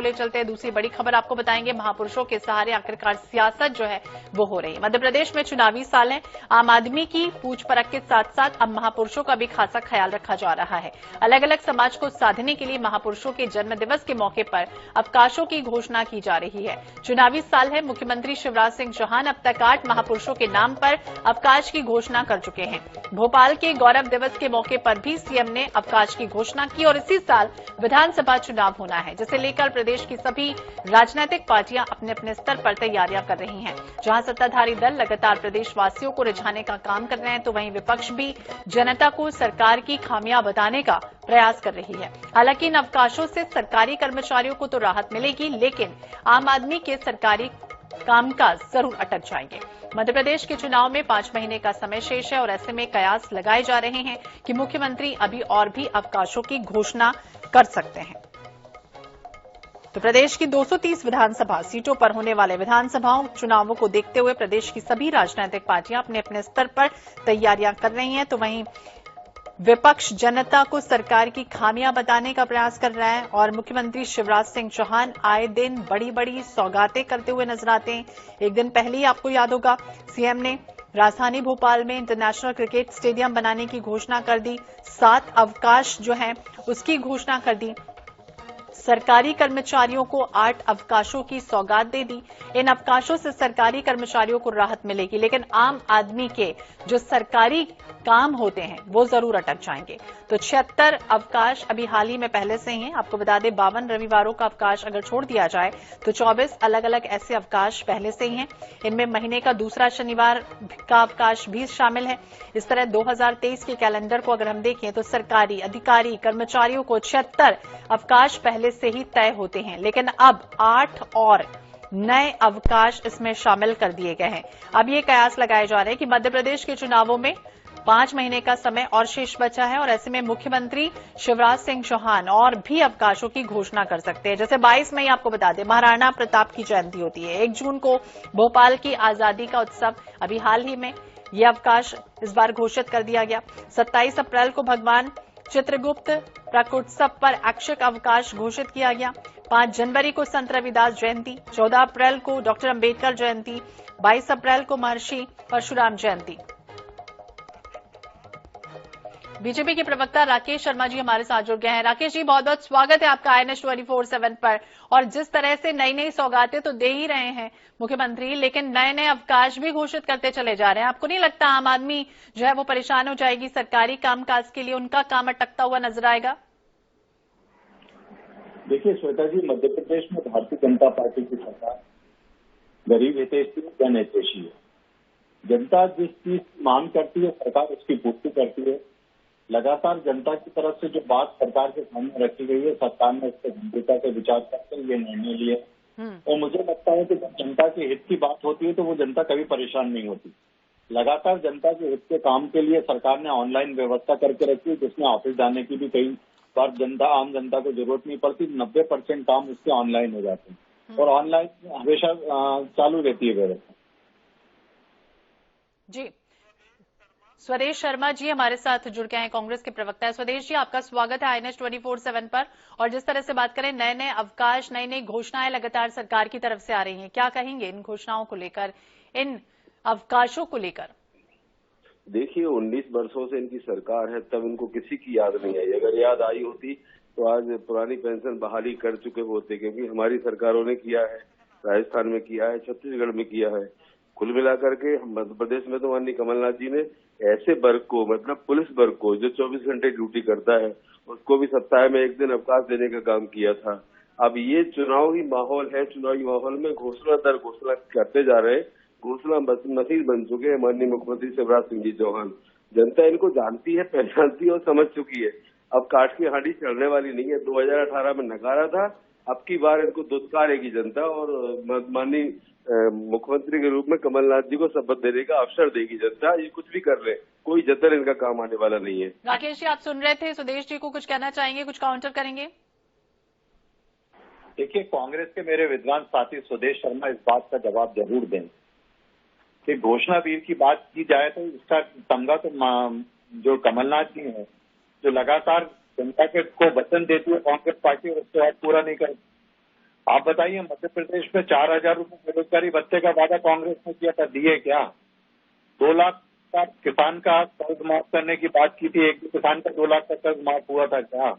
ले चलते हैं दूसरी बड़ी खबर आपको बताएंगे। महापुरुषों के सहारे आखिरकार सियासत जो है वो हो रही है। मध्य प्रदेश में चुनावी साल है। आम आदमी की पूछ परख के साथ साथ अब महापुरुषों का भी खासा ख्याल रखा जा रहा है। अलग अलग समाज को साधने के लिए महापुरुषों के जन्म दिवस के मौके पर अवकाशों की घोषणा की जा रही है। चुनावी साल है। मुख्यमंत्री शिवराज सिंह चौहान अब तक 8 महापुरुषों के नाम पर अवकाश की घोषणा कर चुके हैं। भोपाल के गौरव दिवस के मौके पर भी सीएम ने अवकाश की घोषणा की और इसी साल विधानसभा चुनाव होना है, जिसे लेकर प्रदेश की सभी राजनीतिक पार्टियां अपने अपने स्तर पर तैयारियां कर रही हैं। जहां सत्ताधारी दल लगातार प्रदेशवासियों को रिझाने का काम कर रहे हैं, तो वहीं विपक्ष भी जनता को सरकार की खामियां बताने का प्रयास कर रही है। हालांकि इन अवकाशों से सरकारी कर्मचारियों को तो राहत मिलेगी, लेकिन आम आदमी के सरकारी कामकाज जरूर अटक जाएंगे। मध्य प्रदेश के चुनाव में 5 महीने का समय शेष है और ऐसे में कयास लगाए जा रहे हैं कि मुख्यमंत्री अभी और भी अवकाशों की घोषणा कर सकते हैं। तो प्रदेश की 230 विधानसभा सीटों पर होने वाले विधानसभाओं चुनावों को देखते हुए प्रदेश की सभी राजनीतिक पार्टियां अपने अपने स्तर पर तैयारियां कर रही हैं, तो वहीं विपक्ष जनता को सरकार की खामियां बताने का प्रयास कर रहा है और मुख्यमंत्री शिवराज सिंह चौहान आए दिन बड़ी बड़ी सौगातें करते हुए नजर आते हैं। एक दिन पहले ही आपको याद होगा सीएम ने राजधानी भोपाल में इंटरनेशनल क्रिकेट स्टेडियम बनाने की घोषणा कर दी। 7 अवकाश जो है उसकी घोषणा कर दी। सरकारी कर्मचारियों को 8 अवकाशों की सौगात दे दी। इन अवकाशों से सरकारी कर्मचारियों को राहत मिलेगी, लेकिन आम आदमी के जो सरकारी काम होते हैं वो जरूर अटक जाएंगे। तो 76 अवकाश अभी हाल ही में पहले से ही हैं। आपको बता दें 52 रविवारों का अवकाश अगर छोड़ दिया जाए तो 24 अलग अलग ऐसे अवकाश पहले से ही हैं। इनमें महीने का दूसरा शनिवार का अवकाश भी शामिल है। इस तरह 2023 के कैलेंडर को अगर हम देखें तो सरकारी अधिकारी कर्मचारियों को 76 अवकाश पहले से ही तय होते हैं, लेकिन अब 8 और नए अवकाश इसमें शामिल कर दिए गए हैं। अब ये कयास लगाए जा रहे हैं कि मध्य प्रदेश के चुनावों में 5 महीने का समय और शेष बचा है और ऐसे में मुख्यमंत्री शिवराज सिंह चौहान और भी अवकाशों की घोषणा कर सकते हैं। जैसे 22 मई आपको बता दें महाराणा प्रताप की जयंती होती है। 1 जून को भोपाल की आजादी का उत्सव, अभी हाल ही में यह अवकाश इस बार घोषित कर दिया गया। 27 अप्रैल को भगवान चित्रगुप्त प्रकोत्सव पर ऐच्छिक अवकाश घोषित किया गया। 5 जनवरी को संत रविदास जयंती, 14 अप्रैल को डॉक्टर अंबेडकर जयंती, 22 अप्रैल को महर्षि परशुराम जयंती। बीजेपी के प्रवक्ता राकेश शर्मा जी हमारे साथ जुड़ गए हैं। राकेश जी, बहुत बहुत स्वागत है आपका INS 24/7 पर। और जिस तरह से नई नई सौगातें तो दे ही रहे हैं मुख्यमंत्री, लेकिन नए नए अवकाश भी घोषित करते चले जा रहे हैं। आपको नहीं लगता आम आदमी जो है वो परेशान हो जाएगी, सरकारी कामकाज के लिए उनका काम अटकता हुआ नजर आएगा? देखिए श्वेता जी, मध्य प्रदेश में भारतीय जनता पार्टी की सरकार गरीब हितैषी जन हितैषी है। जनता जिस चीज मांग करती है सरकार उसकी पूर्ति करती है। लगातार जनता की तरफ से जो बात सरकार के सामने रखी गई है, सरकार ने इस पर गंभीरता से विचार करते हुए निर्णय लिए और मुझे लगता है कि जब जनता के हित की बात होती है तो वो जनता कभी परेशान नहीं होती। लगातार जनता के हित के काम के लिए सरकार ने ऑनलाइन व्यवस्था करके रखी है, जिसमें ऑफिस जाने की भी कई बार आम जनता को जरूरत नहीं पड़ती। 90% काम उसके ऑनलाइन हो जाते हैं और ऑनलाइन हमेशा चालू रहती है व्यवस्था। जी, स्वदेश शर्मा जी हमारे साथ जुड़ गए हैं, कांग्रेस के प्रवक्ता है। स्वदेश जी, आपका स्वागत है INS 24/7 पर। और जिस तरह से बात करें, नए नए अवकाश, नई नई घोषणाएं लगातार सरकार की तरफ से आ रही हैं, क्या कहेंगे इन घोषणाओं को लेकर, इन अवकाशों को लेकर? देखिए 19 वर्षों से इनकी सरकार है, तब इनको किसी की याद नहीं आई। अगर याद आई होती तो आज पुरानी पेंशन बहाली कर चुके होते, क्योंकि हमारी सरकारों ने किया है, राजस्थान में किया है, छत्तीसगढ़ में किया है। कुल मिलाकर के मध्य प्रदेश में तो माननीय कमलनाथ जी ने ऐसे वर्ग को, मतलब पुलिस वर्ग को जो 24 घंटे ड्यूटी करता है, उसको भी सप्ताह में 1 दिन अवकाश देने का काम किया था। अब ये चुनावी माहौल है, चुनावी माहौल में घोषणा दर घोषणा करते जा रहे, घोषणा मशीन बन चुके हैं माननीय मुख्यमंत्री शिवराज सिंह जी चौहान। जनता इनको जानती है, पहचानती है और समझ चुकी है। अब काट की हांडी चढ़ने वाली नहीं है। 2018 में नकारा था, अब की बार इनको दुत्कारेगी जनता और माननीय मुख्यमंत्री के रूप में कमलनाथ जी को शपथ देने का अवसर देगी जनता। ये कुछ भी कर ले, कोई जतर इनका काम आने वाला नहीं है। राकेश जी, आप सुन रहे थे, स्वदेश जी को कुछ कहना चाहेंगे, कुछ काउंटर करेंगे? देखिए, कांग्रेस के मेरे विद्वान साथी स्वदेश शर्मा इस बात का जवाब जरूर दें कि घोषणा वीर की बात की जाए तो इसका तमगा तो जो कमलनाथ जी हैं, जो लगातार जनता को वचन देती है कांग्रेस पार्टी और उसके बाद पूरा नहीं करती। आप बताइए, मध्य प्रदेश में 4,000 रुपये बेरोजगारी भत्ते का वादा कांग्रेस ने किया था, दिए क्या? 2 लाख का किसान का कर्ज माफ करने की बात की थी, एक भी किसान का 2 लाख का कर्ज माफ हुआ था क्या?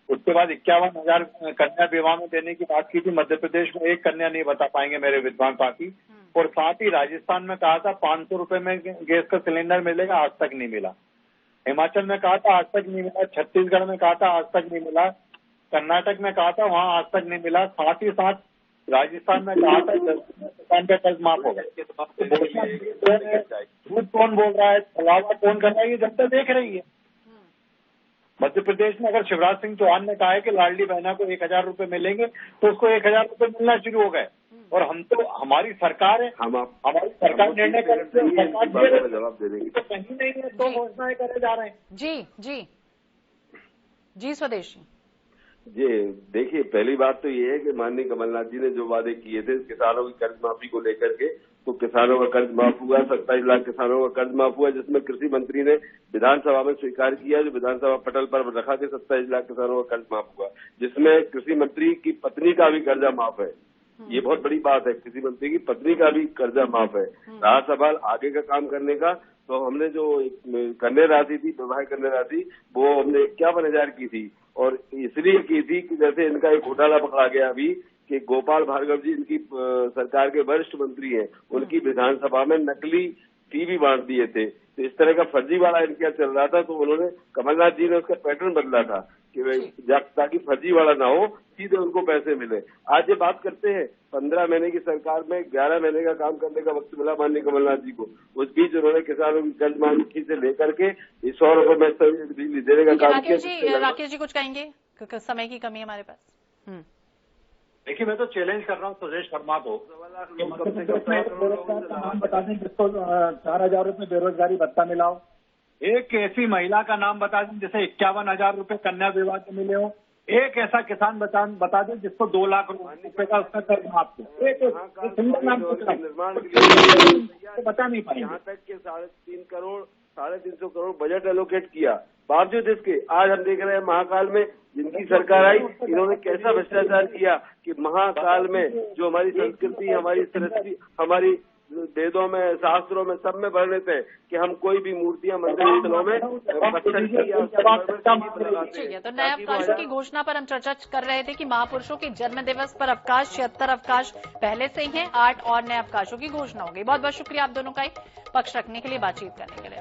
उसके बाद 51,000 कन्या विवाह में देने की बात की थी, मध्य प्रदेश में एक कन्या नहीं बता पाएंगे मेरे विद्वान साथी। और साथ ही राजस्थान में कहा था 500 रुपए में गैस का सिलेंडर मिलेगा, आज तक नहीं मिला। हिमाचल में कहा था आज तक नहीं मिला, छत्तीसगढ़ में कहा था आज तक नहीं मिला, कर्नाटक में कहा था वहां आज तक नहीं मिला, साथ ही साथ राजस्थान में कहा था किसान का कर्ज माफ होगा। झूठ कौन बोल रहा है, छलावा कौन कर रहा है, ये जनता देख रही है। मध्य प्रदेश में अगर शिवराज सिंह चौहान ने कहा है कि लाडली बहना को 1,000 रुपए मिलेंगे तो उसको 1,000 रुपए मिलना शुरू हो गए। और हम तो, हमारी सरकार है, हमारी सरकार निर्णय कर जवाब देने की तो कहीं नहीं है, तो घोषणाएं करे जा रहे हैं। जी स्वदेशी जी, देखिए, पहली बात तो ये है कि माननीय कमलनाथ जी ने जो वादे किए थे किसानों की कर्ज माफी को लेकर के, तो किसानों का कर्ज माफ हुआ, 27 लाख किसानों का कर्ज माफ हुआ, जिसमें कृषि मंत्री ने विधानसभा में स्वीकार किया, जो विधानसभा पटल पर रखा कि 27 लाख किसानों का कर्ज माफ हुआ, जिसमें कृषि मंत्री की पत्नी का भी कर्जा माफ है। ये बहुत बड़ी बात है, कृषि मंत्री की पत्नी का भी कर्जा माफ है। रहा सवाल आगे का काम करने का, तो हमने जो कन्या राशि थी, विवाह कन्या राशि, वो हमने 51,000 की थी, और इसलिए की थी कि जैसे इनका एक घोटाला पकड़ा गया अभी कि गोपाल भार्गव जी इनकी सरकार के वरिष्ठ मंत्री हैं, उनकी विधानसभा में नकली टीवी बांट दिए थे, तो इस तरह का फर्जीवाड़ा इनके यहाँ चल रहा था, तो उन्होंने, कमलनाथ जी ने उसका पैटर्न बदला था कि ताकि फर्जीवाड़ा ना हो, सीधे उनको पैसे मिले। आज ये बात करते हैं 15 महीने की सरकार में 11 महीने का काम करने का वक्त मिला माननीय कमलनाथ जी को, उस बीच उन्होंने किसानों की कर्ज माफी से लेकर के 100 रुपए में बिजली देने का काम किया। राकेश जी कुछ कहेंगे, समय की कमी है हमारे पास। देखिए, मैं तो चैलेंज कर रहा हूँ सुरेश शर्मा को, नाम बता दें जिसको 4,000 रुपये बेरोजगारी भत्ता मिला हो, एक ऐसी महिला का नाम बता दें जिसे 51,000 रुपये कन्या विवाह के मिले हो, एक ऐसा किसान बता दें जिसको 2 लाख रुपए का उसका कर्ज माफ हो, एक सिंगल नाम निर्माण बता नहीं पाए। यहाँ तक के 350 करोड़ बजट एलोकेट किया, बावजूद इसके आज हम देख रहे हैं महाकाल में जिनकी सरकार आई, इन्होंने कैसा भ्रष्टाचार किया कि महाकाल में जो हमारी संस्कृति, हमारी संस्कृति, हमारी वेदों में, शास्त्रों में, सब में वर्णित है कि हम कोई भी मूर्तियां मंदिर स्थलों में ठीक है। तो नए अवकाशों की घोषणा पर हम चर्चा कर रहे थे कि महापुरुषों के जन्म दिवस पर अवकाश, 76 अवकाश पहले से ही हैं, 8 और नए अवकाशों की घोषणा हो गई। बहुत बहुत शुक्रिया आप दोनों का पक्ष रखने के लिए, बातचीत करने के लिए।